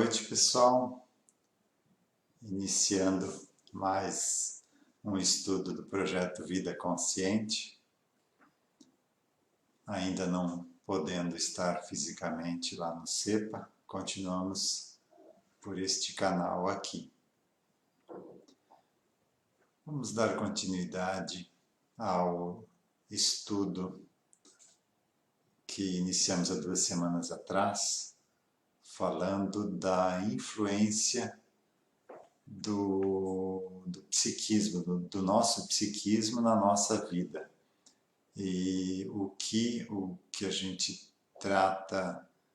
noite, pessoal. Iniciando mais um estudo do projeto Vida Consciente. Ainda não podendo estar fisicamente lá no CEPA, continuamos por este canal aqui. Vamos dar continuidade ao estudo que iniciamos há 2 semanas atrás, falando da influência do psiquismo, do nosso psiquismo na nossa vida. E o que a gente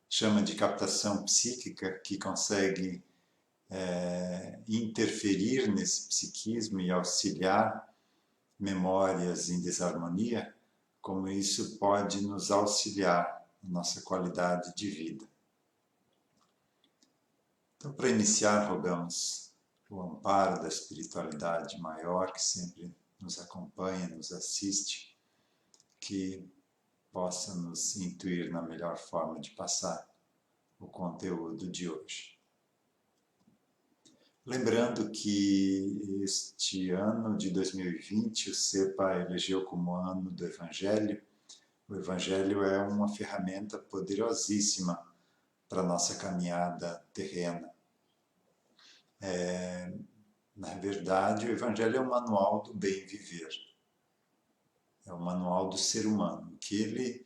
chama de captação psíquica, que consegue interferir nesse psiquismo e auxiliar memórias em desarmonia, como isso pode nos auxiliar na nossa qualidade de vida. Então, para iniciar, rogamos o amparo da espiritualidade maior que sempre nos acompanha, nos assiste, que possa nos intuir na melhor forma de passar o conteúdo de hoje. Lembrando que este ano de 2020 o CEPA elegeu como ano do Evangelho. O Evangelho é uma ferramenta poderosíssima para a nossa caminhada terrena. Na verdade, o Evangelho é o manual do bem viver. É o manual do ser humano, que ele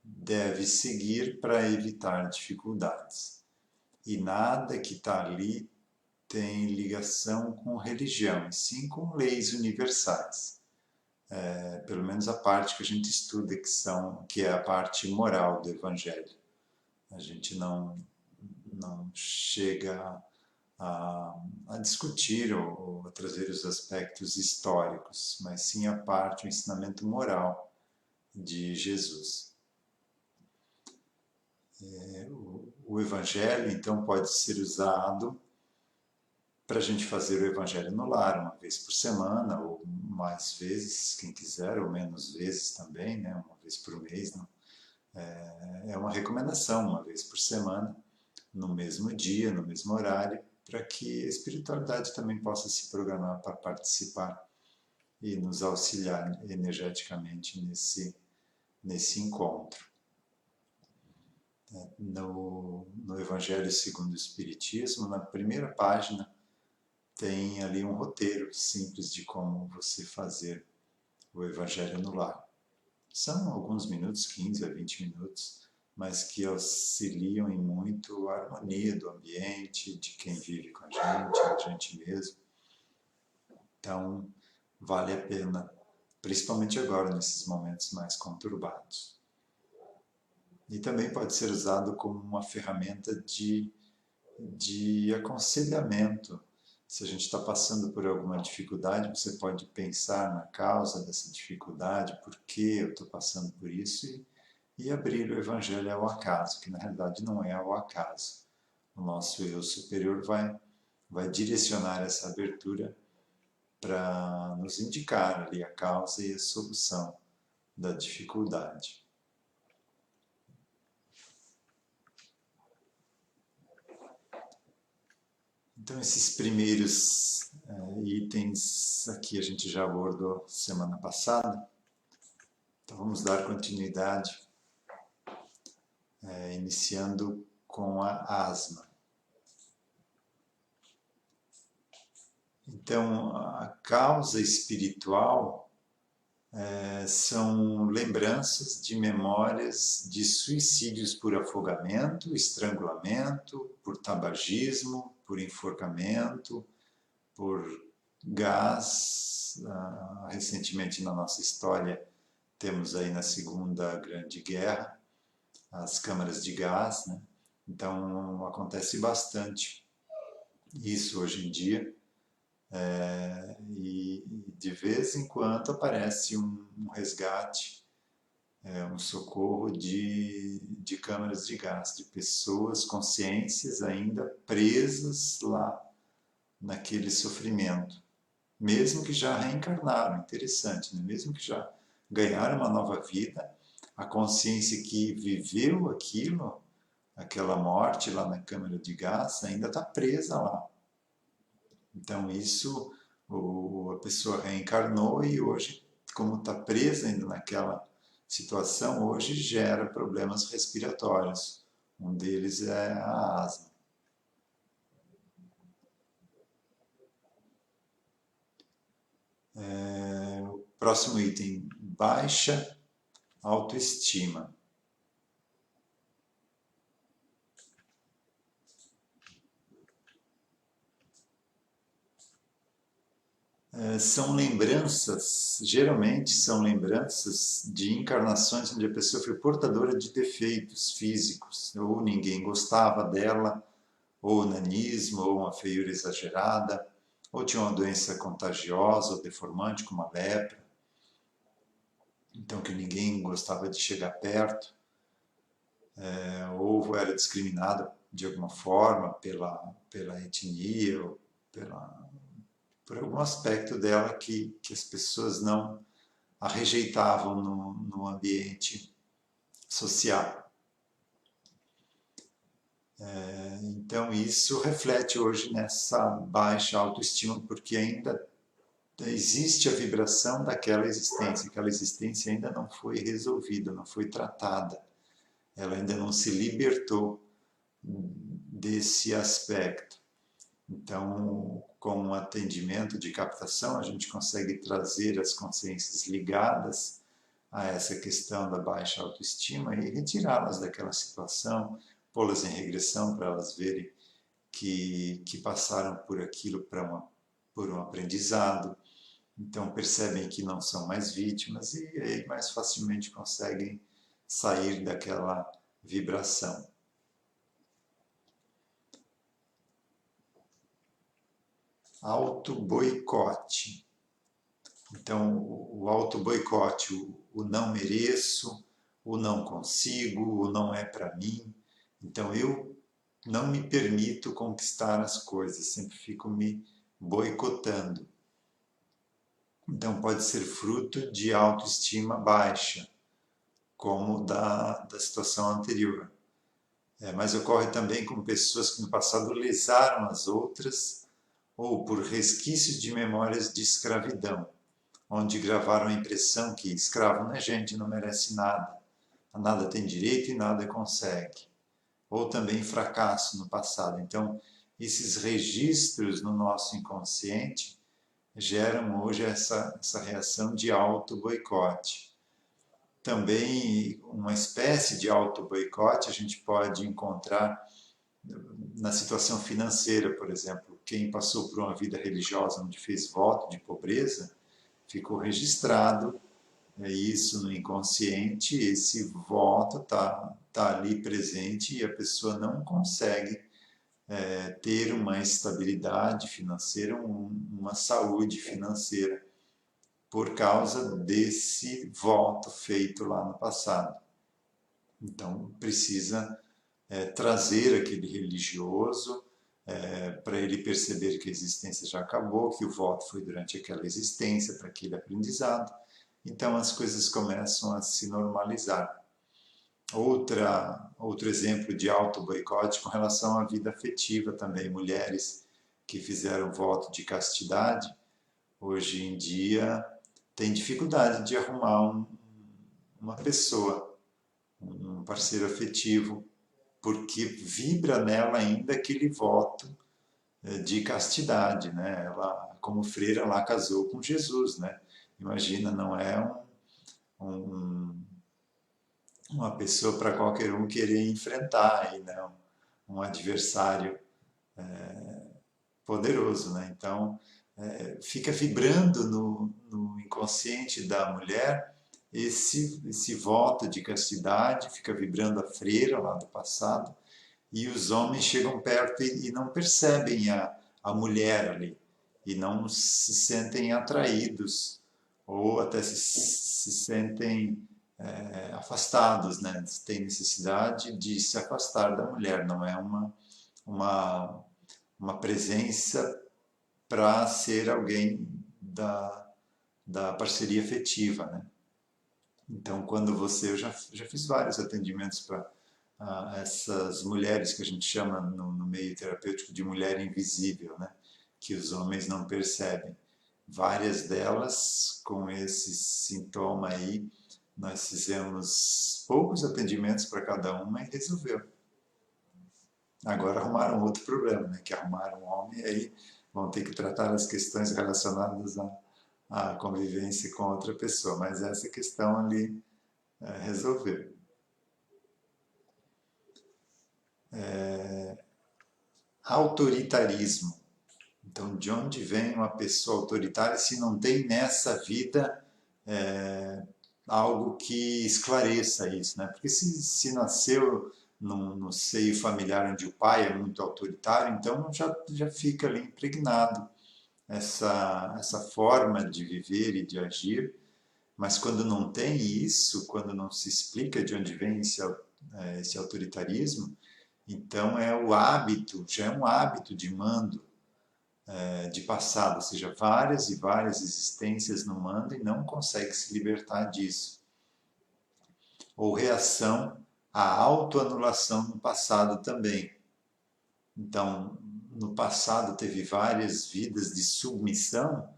deve seguir para evitar dificuldades. E nada que está ali tem ligação com religião, e sim com leis universais. Pelo menos a parte que a gente estuda, que é a parte moral do Evangelho. A gente não chega a discutir ou a trazer os aspectos históricos, mas sim a parte, o ensinamento moral de Jesus. O Evangelho, então, pode ser usado para a gente fazer o Evangelho no lar, uma vez por semana, ou mais vezes, quem quiser, ou menos vezes também, né? Uma vez por mês. Não? É uma recomendação, uma vez por semana, no mesmo dia, no mesmo horário, para que a espiritualidade também possa se programar para participar e nos auxiliar energeticamente nesse encontro. No Evangelho segundo o Espiritismo, na primeira página, tem ali um roteiro simples de como você fazer o Evangelho no lar. São alguns minutos, 15 a 20 minutos, mas que auxiliam em muito a harmonia do ambiente, de quem vive com a gente mesmo. Então, vale a pena, principalmente agora, nesses momentos mais conturbados. E também pode ser usado como uma ferramenta de aconselhamento. Se a gente está passando por alguma dificuldade, você pode pensar na causa dessa dificuldade, por que eu estou passando por isso, e abrir o Evangelho ao acaso, que na realidade não é ao acaso. O nosso eu superior vai direcionar essa abertura para nos indicar ali a causa e a solução da dificuldade. Então, esses primeiros itens aqui a gente já abordou semana passada. Então, vamos dar continuidade, iniciando com a asma. Então, a causa espiritual são lembranças de memórias de suicídios por afogamento, estrangulamento, por tabagismo, por enforcamento, por gás. Recentemente na nossa história temos aí na Segunda Grande Guerra as câmaras de gás, né? Então acontece bastante isso hoje em dia. E de vez em quando aparece um resgate, um socorro de câmaras de gás, de pessoas, consciências ainda presas lá naquele sofrimento, mesmo que já reencarnaram. Interessante, né? Mesmo que já ganharam uma nova vida, a consciência que viveu aquilo aquela morte lá na câmara de gás ainda está presa lá. Então isso, a pessoa reencarnou e hoje, como está presa ainda naquela situação, hoje gera problemas respiratórios. Um deles é a asma. O próximo item, baixa autoestima. São lembranças, geralmente são lembranças de encarnações onde a pessoa foi portadora de defeitos físicos, ou ninguém gostava dela, ou nanismo, ou uma feiura exagerada, ou tinha uma doença contagiosa ou deformante, como a lepra, então que ninguém gostava de chegar perto, ou era discriminada de alguma forma pela etnia, ou por algum aspecto dela que as pessoas não a rejeitavam no ambiente social. Então isso reflete hoje nessa baixa autoestima, porque ainda existe a vibração daquela existência, aquela existência ainda não foi resolvida, não foi tratada, ela ainda não se libertou desse aspecto. Então, com um atendimento de captação, a gente consegue trazer as consciências ligadas a essa questão da baixa autoestima e retirá-las daquela situação, pô-las em regressão para elas verem que passaram por aquilo por um aprendizado. Então percebem que não são mais vítimas e aí mais facilmente conseguem sair daquela vibração. Auto-boicote. Então, o auto-boicote, o não mereço, o não consigo, o não é para mim. Então, eu não me permito conquistar as coisas, sempre fico me boicotando. Então, pode ser fruto de autoestima baixa, como da situação anterior. Mas ocorre também com pessoas que no passado lesaram as outras ou por resquícios de memórias de escravidão, onde gravaram a impressão que escravo não é gente, não merece nada, a nada tem direito e nada consegue. Ou também fracasso no passado. Então, esses registros no nosso inconsciente geram hoje essa reação de auto-boicote. Também uma espécie de auto-boicote a gente pode encontrar na situação financeira, por exemplo. Quem passou por uma vida religiosa onde fez voto de pobreza, ficou registrado isso no inconsciente, esse voto tá ali presente e a pessoa não consegue ter uma estabilidade financeira, uma saúde financeira, por causa desse voto feito lá no passado. Então, precisa trazer aquele religioso para ele perceber que a existência já acabou, que o voto foi durante aquela existência, para aquele aprendizado. Então, as coisas começam a se normalizar. Outro exemplo de auto-boicote com relação à vida afetiva também. Mulheres que fizeram voto de castidade, hoje em dia, têm dificuldade de arrumar uma pessoa, um parceiro afetivo, porque vibra nela ainda aquele voto de castidade, né? Ela, como freira, lá casou com Jesus, né? Imagina, não é uma pessoa para qualquer um querer enfrentar aí, né? Um adversário poderoso, né? Então, fica vibrando no inconsciente da mulher esse voto de castidade, fica vibrando a freira lá do passado, e os homens chegam perto e não percebem a mulher ali, e não se sentem atraídos, ou até se sentem afastados, né? Tem necessidade de se afastar da mulher, não é uma presença para ser alguém da parceria afetiva, né? Então, quando eu já fiz vários atendimentos para essas mulheres que a gente chama no meio terapêutico de mulher invisível, né? Que os homens não percebem. Várias delas com esse sintoma aí, nós fizemos poucos atendimentos para cada uma e resolveu. Agora arrumaram outro problema, né? Que arrumaram um homem e aí vão ter que tratar as questões relacionadas à convivência com outra pessoa, mas essa questão ali resolveu. Autoritarismo. Então, de onde vem uma pessoa autoritária se não tem nessa vida algo que esclareça isso, né? Porque se nasceu no seio familiar onde o pai é muito autoritário, então já fica ali impregnado essa forma de viver e de agir, mas quando não tem isso, quando não se explica de onde vem esse autoritarismo, então é o hábito, já é um hábito de mando, de passado, ou seja, várias e várias existências no mando e não consegue se libertar disso. Ou reação à autoanulação no passado também. Então, no passado teve várias vidas de submissão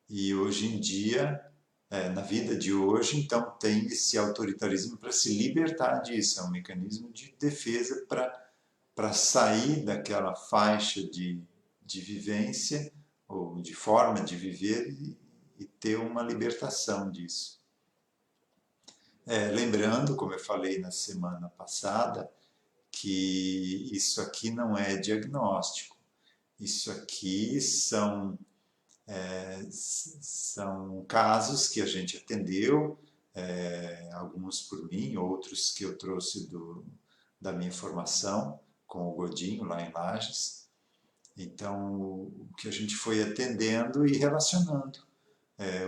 e hoje em dia, na vida de hoje, então tem esse autoritarismo para se libertar disso, é um mecanismo de defesa para sair daquela faixa de vivência ou de forma de viver e ter uma libertação disso. Lembrando, como eu falei na semana passada, que isso aqui não é diagnóstico, isso aqui são casos que a gente atendeu, alguns por mim, outros que eu trouxe da minha formação com o Godinho lá em Lages. Então, o que a gente foi atendendo e relacionando,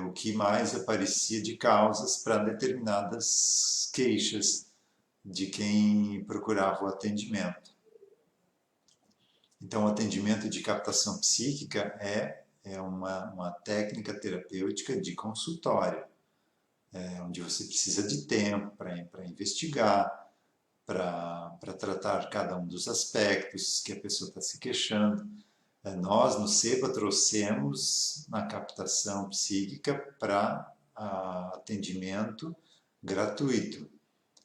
o que mais aparecia de causas para determinadas queixas de quem procurava o atendimento. Então, o atendimento de captação psíquica é uma técnica terapêutica de consultório, onde você precisa de tempo para investigar, para tratar cada um dos aspectos que a pessoa está se queixando. Nós, no SEPA, trouxemos a captação psíquica para atendimento gratuito,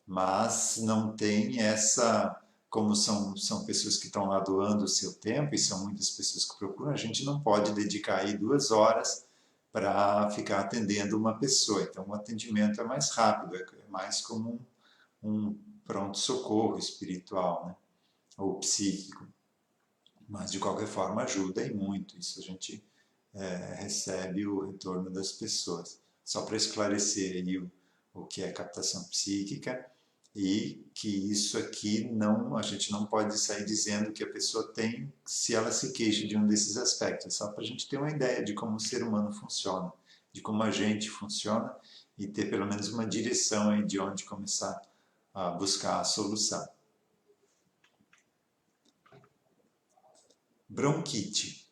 mas não tem essa, como são pessoas que estão lá doando o seu tempo, e são muitas pessoas que procuram, a gente não pode dedicar aí 2 horas para ficar atendendo uma pessoa. Então, o atendimento é mais rápido, é mais como um pronto-socorro espiritual, né? Ou psíquico. Mas, de qualquer forma, ajuda e muito. Isso a gente recebe o retorno das pessoas. Só para esclarecer aí o que é captação psíquica e que isso aqui a gente não pode sair dizendo que a pessoa tem se ela se queixa de um desses aspectos. Só para a gente ter uma ideia de como o ser humano funciona, de como a gente funciona e ter pelo menos uma direção aí de onde começar a buscar a solução. Bronquite.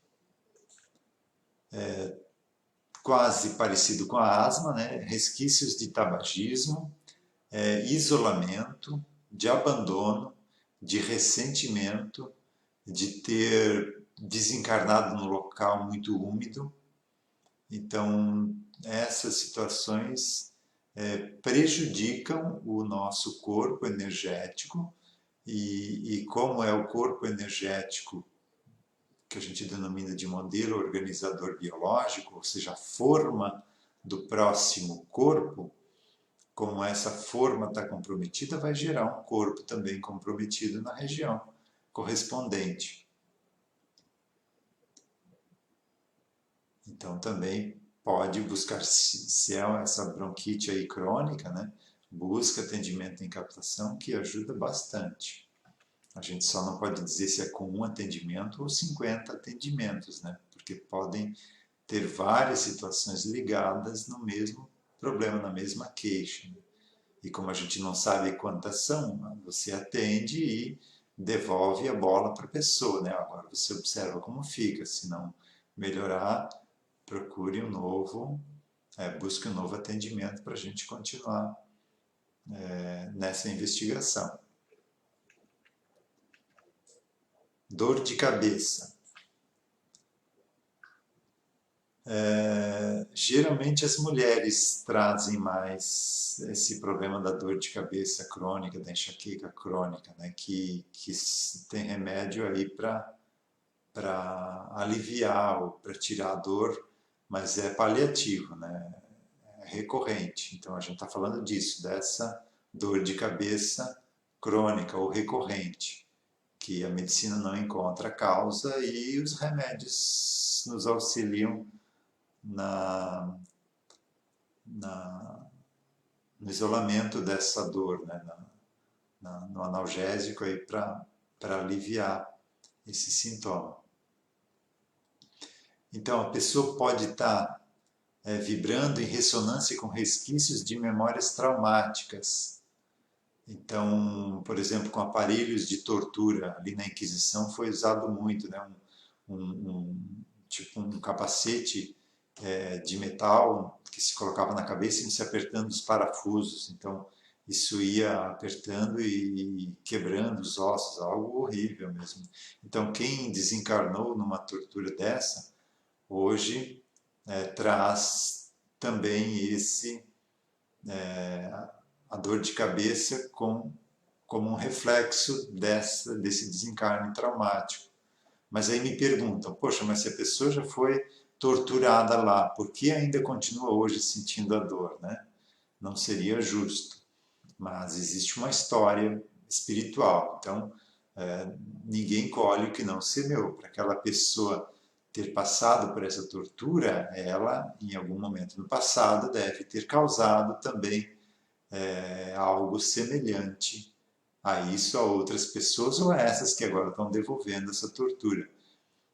Quase parecido com a asma, né? Resquícios de tabagismo, isolamento, de abandono, de ressentimento, de ter desencarnado no local muito úmido. Então, essas situações prejudicam o nosso corpo energético e como é o corpo energético que a gente denomina de modelo organizador biológico, ou seja, a forma do próximo corpo, como essa forma está comprometida, vai gerar um corpo também comprometido na região correspondente. Então também pode buscar, se é essa bronquite aí crônica, né? Busca atendimento em captação que ajuda bastante. A gente só não pode dizer se é com um atendimento ou 50 atendimentos, né? Porque podem ter várias situações ligadas no mesmo problema, na mesma queixa. E como a gente não sabe quantas são, você atende e devolve a bola para a pessoa, né? Agora você observa como fica, se não melhorar, procure um novo, busque um novo atendimento para a gente continuar nessa investigação. Dor de cabeça. Geralmente as mulheres trazem mais esse problema da dor de cabeça crônica, da enxaqueca crônica, né? Que tem remédio aí para aliviar ou para tirar a dor, mas é paliativo, né? É recorrente. Então a gente está falando disso, dessa dor de cabeça crônica ou recorrente, que a medicina não encontra a causa e os remédios nos auxiliam na, na, no isolamento dessa dor, né? No analgésico aí para aliviar esse sintoma. Então a pessoa pode estar vibrando em ressonância com resquícios de memórias traumáticas. Então, por exemplo, com aparelhos de tortura, ali na Inquisição foi usado muito, né? Tipo um capacete de metal que se colocava na cabeça e se apertando os parafusos. Então, isso ia apertando e quebrando os ossos, algo horrível mesmo. Então, quem desencarnou numa tortura dessa, hoje traz também a dor de cabeça como um reflexo desse desencarne traumático. Mas aí me perguntam, poxa, mas se a pessoa já foi torturada lá, por que ainda continua hoje sentindo a dor, né? Não seria justo. Mas existe uma história espiritual. Então, ninguém colhe o que não semeou. Para aquela pessoa ter passado por essa tortura, ela, em algum momento no passado, deve ter causado também algo semelhante a isso a outras pessoas ou a essas que agora estão devolvendo essa tortura.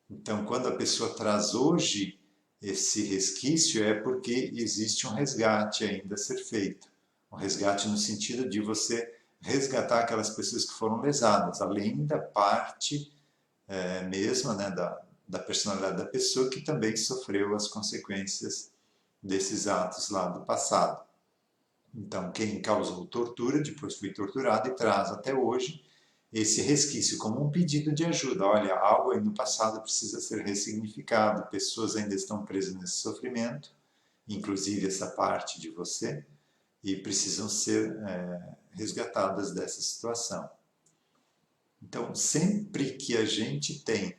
Então, quando a pessoa traz hoje esse resquício, é porque existe um resgate ainda a ser feito. Um resgate no sentido de você resgatar aquelas pessoas que foram lesadas, além da parte mesma, né, da personalidade da pessoa que também sofreu as consequências desses atos lá do passado. Então, quem causou tortura, depois foi torturado e traz até hoje esse resquício como um pedido de ajuda. Olha, algo aí no passado precisa ser ressignificado, pessoas ainda estão presas nesse sofrimento, inclusive essa parte de você, e precisam ser resgatadas dessa situação. Então, sempre que a gente tem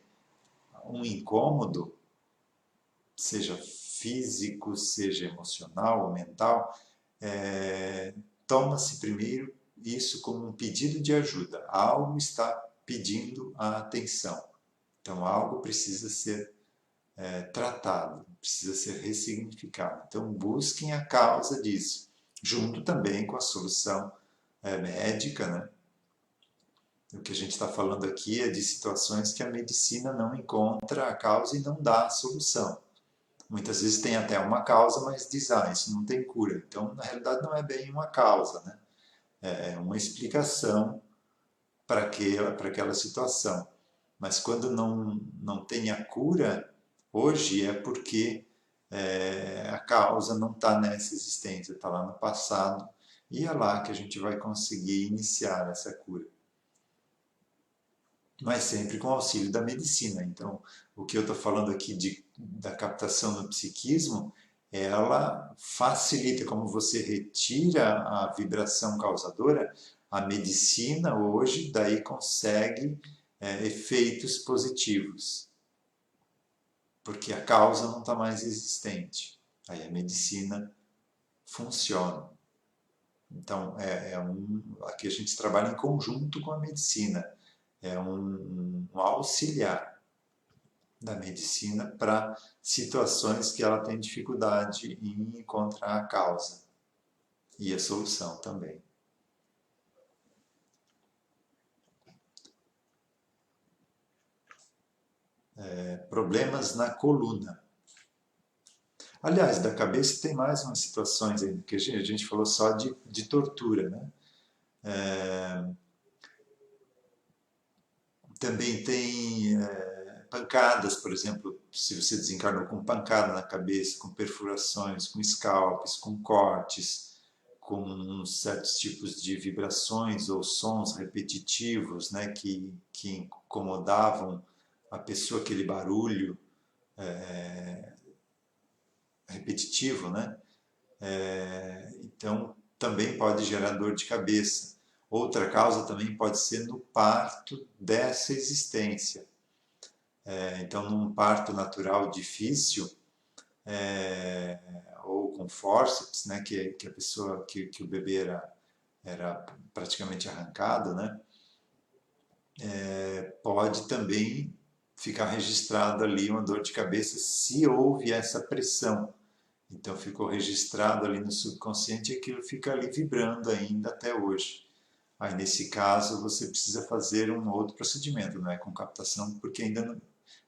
um incômodo, seja físico, seja emocional ou mental, toma-se primeiro isso como um pedido de ajuda. Algo está pedindo a atenção. Então, algo precisa ser tratado, precisa ser ressignificado. Então, busquem a causa disso, junto também com a solução médica, né? O que a gente está falando aqui é de situações que a medicina não encontra a causa e não dá a solução. Muitas vezes tem até uma causa, mas diz, isso não tem cura. Então, na realidade, não é bem uma causa, né? É uma explicação para aquela situação. Mas quando não tem a cura, hoje é porque a causa não está nessa existência, está lá no passado, e é lá que a gente vai conseguir iniciar essa cura. Mas sempre com o auxílio da medicina. Então, o que eu estou falando aqui da captação no psiquismo, ela facilita, como você retira a vibração causadora, a medicina hoje daí consegue efeitos positivos, porque a causa não está mais existente. Aí a medicina funciona. Então, aqui a gente trabalha em conjunto com a medicina. É um auxiliar da medicina para situações que ela tem dificuldade em encontrar a causa e a solução também. Problemas na coluna. Aliás, da cabeça tem mais umas situações ainda, que a gente falou só de tortura, né? Também tem pancadas, por exemplo, se você desencarnou com pancada na cabeça, com perfurações, com scalpes, com cortes, com certos tipos de vibrações ou sons repetitivos, né, que incomodavam a pessoa, aquele barulho repetitivo, né? Então, também pode gerar dor de cabeça. Outra causa também pode ser no parto dessa existência. Então, num parto natural difícil, ou com fórceps, né, que a pessoa, que o bebê era praticamente arrancado, né, pode também ficar registrado ali uma dor de cabeça se houve essa pressão. Então ficou registrado ali no subconsciente e aquilo fica ali vibrando ainda até hoje. Aí nesse caso você precisa fazer um outro procedimento, não é com captação, porque ainda não,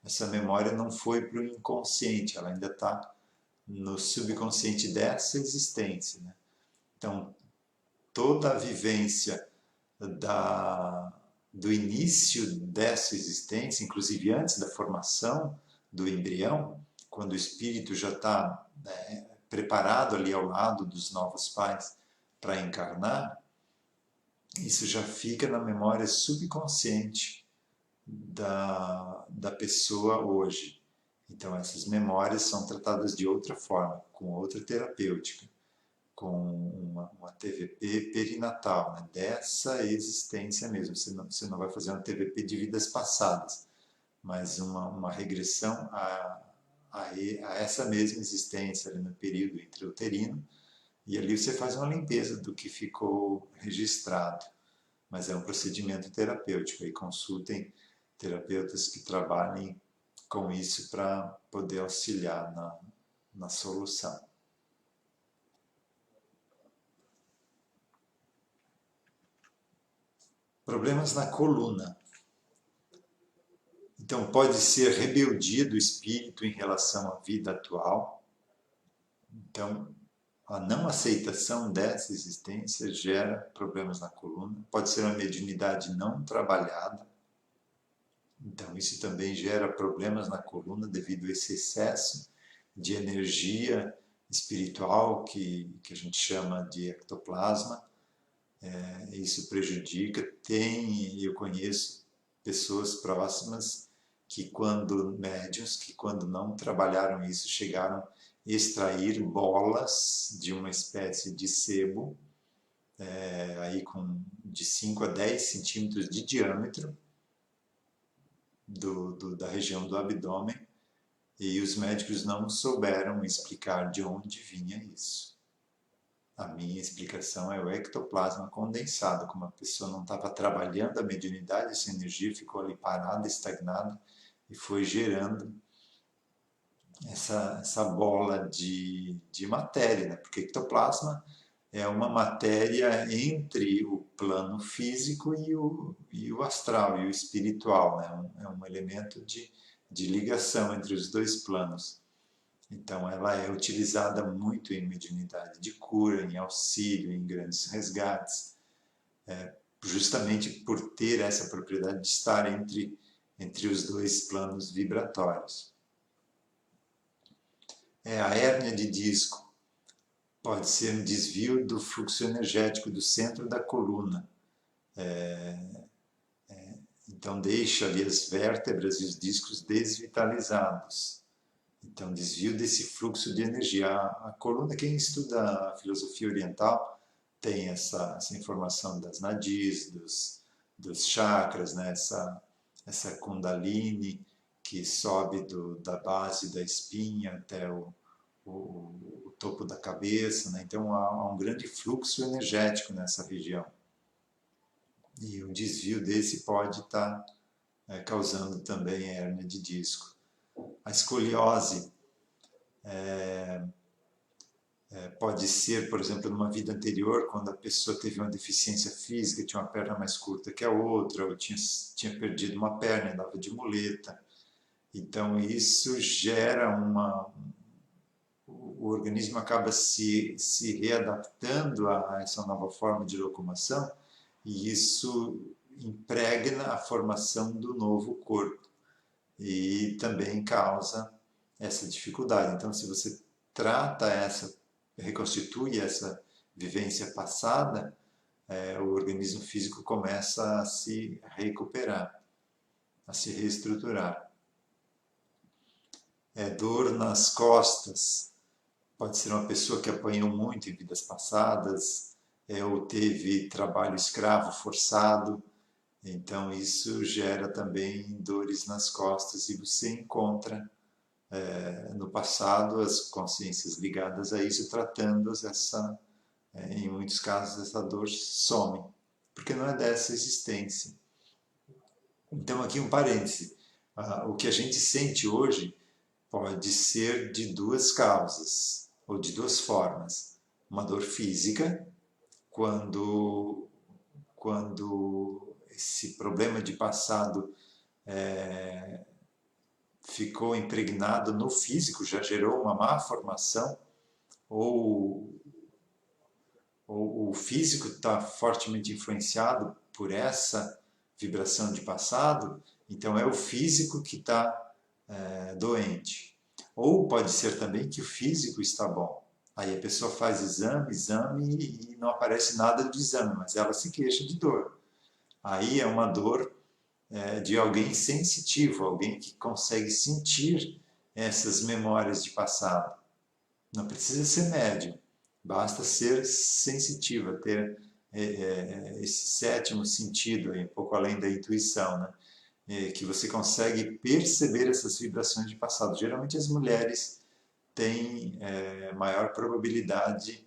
essa memória não foi para o inconsciente, ela ainda está no subconsciente dessa existência, né? Então toda a vivência do início dessa existência, inclusive antes da formação do embrião, quando o espírito já está, né, preparado ali ao lado dos novos pais para encarnar, isso já fica na memória subconsciente da pessoa hoje. Então essas memórias são tratadas de outra forma, com outra terapêutica, com uma TVP perinatal, né? Dessa existência mesmo. Você não vai fazer uma TVP de vidas passadas, mas uma regressão a essa mesma existência ali no período intrauterino, e ali você faz uma limpeza do que ficou registrado. Mas é um procedimento terapêutico, e consultem terapeutas que trabalhem com isso para poder auxiliar na solução. Problemas na coluna. Então, pode ser rebeldia do espírito em relação à vida atual. Então, a não aceitação dessa existência gera problemas na coluna. Pode ser uma mediunidade não trabalhada. Então, isso também gera problemas na coluna devido a esse excesso de energia espiritual que a gente chama de ectoplasma. Isso prejudica. Eu conheço pessoas próximas médiuns, que quando não trabalharam isso, chegaram a extrair bolas de uma espécie de sebo, aí de 5 a 10 centímetros de diâmetro da região do abdômen, e os médicos não souberam explicar de onde vinha isso. A minha explicação é o ectoplasma condensado, como a pessoa não estava trabalhando a mediunidade, essa energia ficou ali parada, estagnada, e foi gerando essa bola de matéria, né? Porque ectoplasma é uma matéria entre o plano físico e o astral, e o espiritual, né? É um elemento de ligação entre os dois planos. Então, ela é utilizada muito em mediunidade de cura, em auxílio, em grandes resgates, justamente por ter essa propriedade de estar entre os dois planos vibratórios. A hérnia de disco pode ser um desvio do fluxo energético do centro da coluna. Então, deixa ali as vértebras e os discos desvitalizados. Então, desvio desse fluxo de energia. A coluna, quem estuda a filosofia oriental, tem essa informação das nadis, dos chakras, né? Essa kundalini que sobe da base da espinha até o topo da cabeça, né? Então há um grande fluxo energético nessa região. E um desvio desse pode estar causando também hérnia de disco. A escoliose pode ser, por exemplo, numa vida anterior, quando a pessoa teve uma deficiência física, tinha uma perna mais curta que a outra, ou tinha perdido uma perna, andava de muleta. Então isso gera o organismo acaba se readaptando a essa nova forma de locomoção, e isso impregna a formação do novo corpo e também causa essa dificuldade. Então, se você reconstitui essa vivência passada, o organismo físico começa a se recuperar, a se reestruturar. Dor nas costas, pode ser uma pessoa que apanhou muito em vidas passadas, ou teve trabalho escravo forçado, então isso gera também dores nas costas e você encontra no passado as consciências ligadas a isso, tratando-as, em muitos casos essa dor some, porque não é dessa existência. Então aqui um parêntese, o que a gente sente hoje pode ser de duas causas, ou de duas formas. Uma dor física, quando esse problema de passado ficou impregnado no físico, já gerou uma má formação, ou o físico está fortemente influenciado por essa vibração de passado, então é o físico que está doente. Ou pode ser também que o físico está bom. Aí a pessoa faz exame e não aparece nada do exame, mas ela se queixa de dor. Aí é uma dor de alguém sensitivo, alguém que consegue sentir essas memórias de passado. Não precisa ser médium, basta ser sensitiva, ter esse sétimo sentido, um pouco além da intuição, né? Que você consegue perceber essas vibrações de passado. Geralmente as mulheres têm maior probabilidade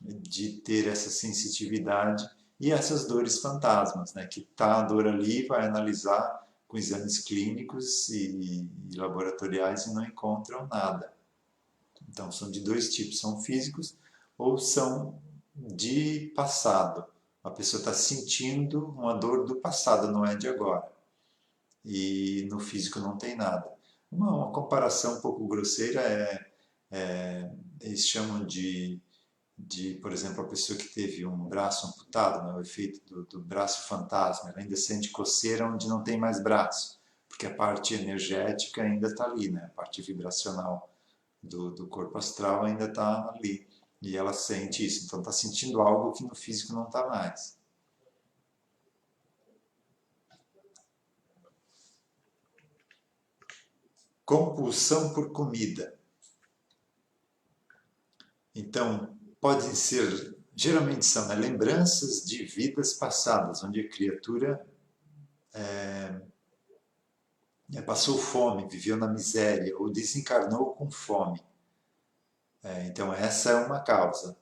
de ter essa sensitividade e essas dores fantasmas, né? Que tá a dor ali, vai analisar com exames clínicos e laboratoriais e não encontram nada. Então são de dois tipos, são físicos ou são de passado. A pessoa está sentindo uma dor do passado, não é de agora. E no físico não tem nada. Uma comparação um pouco grosseira eles chamam por exemplo, a pessoa que teve um braço amputado, né, o efeito do braço fantasma, ela ainda sente coceira onde não tem mais braço, porque a parte energética ainda está ali, né, a parte vibracional do corpo astral ainda está ali, e ela sente isso, então está sentindo algo que no físico não está mais. Compulsão por comida. Então, podem ser, geralmente são, né, lembranças de vidas passadas, onde a criatura passou fome, viveu na miséria, ou desencarnou com fome. Então, essa é uma causa.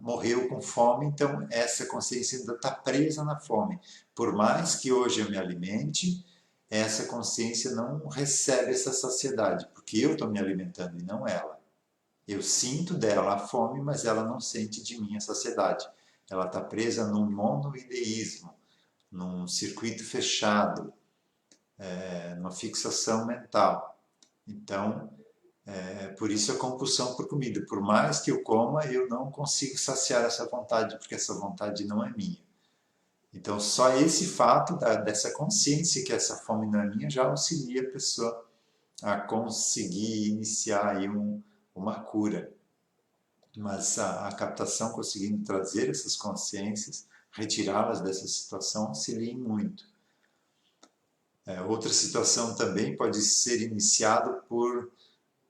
Morreu com fome, então essa consciência ainda está presa na fome. Por mais que hoje eu me alimente, essa consciência não recebe essa saciedade, porque eu estou me alimentando e não ela. Eu sinto dela a fome, mas ela não sente de mim a saciedade. Ela está presa num monoideísmo, num circuito fechado, numa fixação mental. Então, por isso a compulsão por comida. Por mais que eu coma, eu não consigo saciar essa vontade, porque essa vontade não é minha. Então, só esse fato dessa consciência que essa fome não é minha já auxilia a pessoa a conseguir iniciar aí uma cura. Mas a captação conseguindo trazer essas consciências, retirá-las dessa situação, auxilia muito. Outra situação também pode ser iniciada por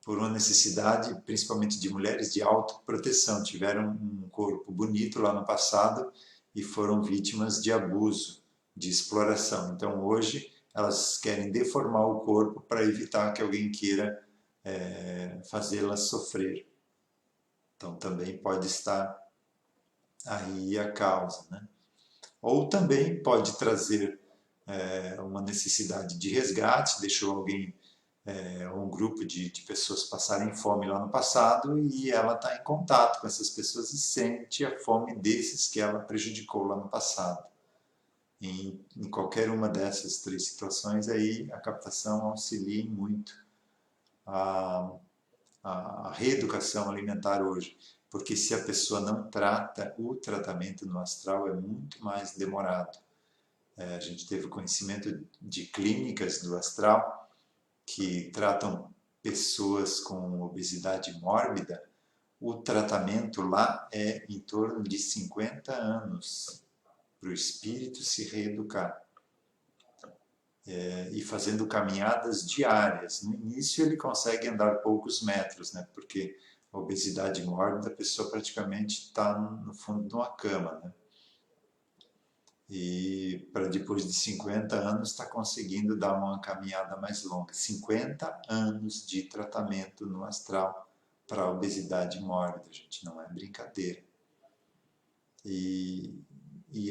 uma necessidade, principalmente de mulheres, de autoproteção. Tiveram um corpo bonito lá no passado e foram vítimas de abuso, de exploração. Então hoje elas querem deformar o corpo para evitar que alguém queira fazê-las sofrer. Então também pode estar aí a causa, né? Ou também pode trazer uma necessidade de resgate, deixou alguém, um grupo de pessoas passarem fome lá no passado e ela está em contato com essas pessoas e sente a fome desses que ela prejudicou lá no passado. Em qualquer uma dessas três situações, aí a captação auxilia muito a reeducação alimentar hoje. Porque se a pessoa não trata, o tratamento no astral é muito mais demorado. A gente teve conhecimento de clínicas do astral que tratam pessoas com obesidade mórbida, o tratamento lá é em torno de 50 anos para o espírito se reeducar. E fazendo caminhadas diárias. No início ele consegue andar poucos metros, né? Porque a obesidade mórbida, a pessoa praticamente está no fundo de uma cama, né? E para depois de 50 anos está conseguindo dar uma caminhada mais longa. 50 anos de tratamento no astral para a obesidade mórbida, gente, não é brincadeira. E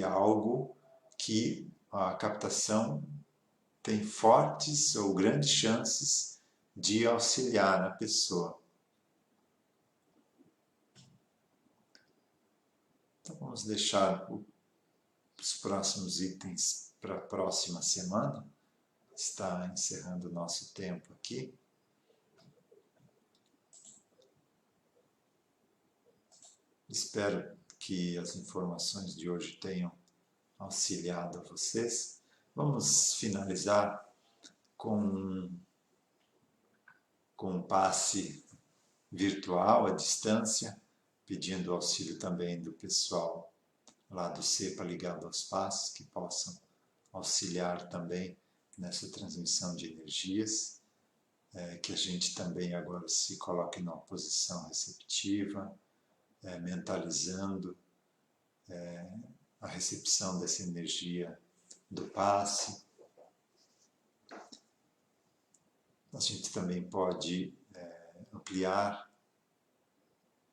algo que a captação tem fortes ou grandes chances de auxiliar a pessoa. Então vamos deixar os próximos itens para a próxima semana. Está encerrando o nosso tempo aqui. Espero que as informações de hoje tenham auxiliado a vocês. Vamos finalizar com um passe virtual à distância, pedindo auxílio também do pessoal lá do CEPA ligado aos passos, que possam auxiliar também nessa transmissão de energias, que a gente também agora se coloque numa posição receptiva, mentalizando a recepção dessa energia do passe. A gente também pode ampliar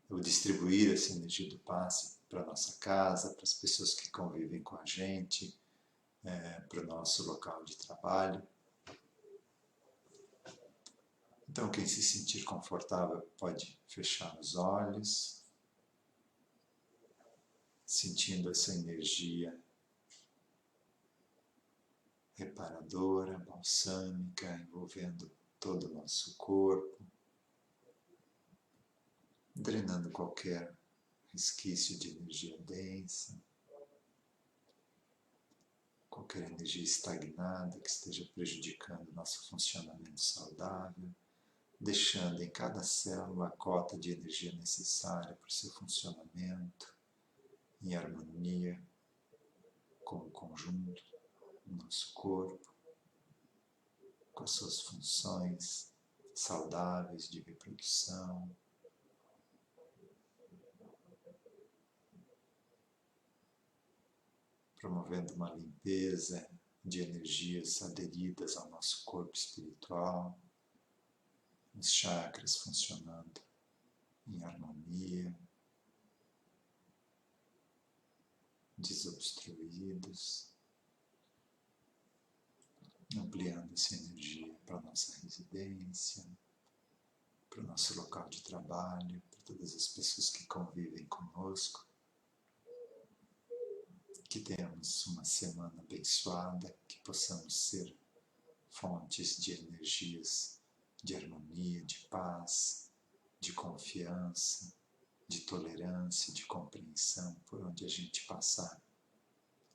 ou distribuir essa energia do passe para a nossa casa, para as pessoas que convivem com a gente, para o nosso local de trabalho. Então, quem se sentir confortável pode fechar os olhos, sentindo essa energia reparadora, balsâmica, envolvendo todo o nosso corpo, drenando qualquer resquício de energia densa, qualquer energia estagnada que esteja prejudicando o nosso funcionamento saudável, deixando em cada célula a cota de energia necessária para o seu funcionamento, em harmonia com o conjunto do nosso corpo, com as suas funções saudáveis de reprodução, promovendo uma limpeza de energias aderidas ao nosso corpo espiritual, os chakras funcionando em harmonia, desobstruídos, ampliando essa energia para a nossa residência, para o nosso local de trabalho, para todas as pessoas que convivem conosco. Que tenhamos uma semana abençoada, que possamos ser fontes de energias de harmonia, de paz, de confiança, de tolerância, de compreensão por onde a gente passar,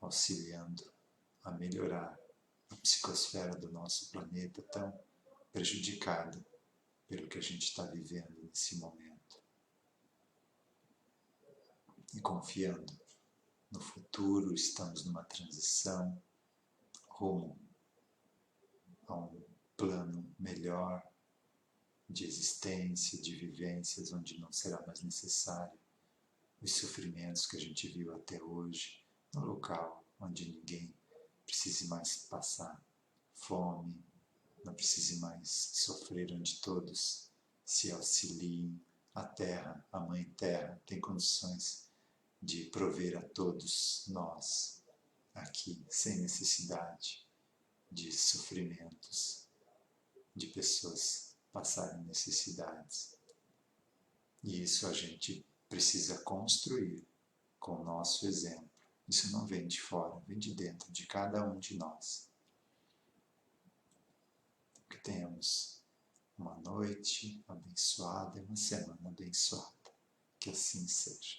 auxiliando a melhorar a psicosfera do nosso planeta tão prejudicada pelo que a gente está vivendo nesse momento. E confiando no futuro, estamos numa transição rumo a um plano melhor de existência, de vivências, onde não será mais necessário os sofrimentos que a gente viu até hoje, no local onde ninguém precise mais passar fome, não precise mais sofrer, onde todos se auxiliem. A Terra, a Mãe Terra, tem condições de prover a todos nós aqui, sem necessidade de sofrimentos, de pessoas passarem necessidades. E isso a gente precisa construir com o nosso exemplo. Isso não vem de fora, vem de dentro de cada um de nós. Que tenhamos uma noite abençoada e uma semana abençoada. Que assim seja.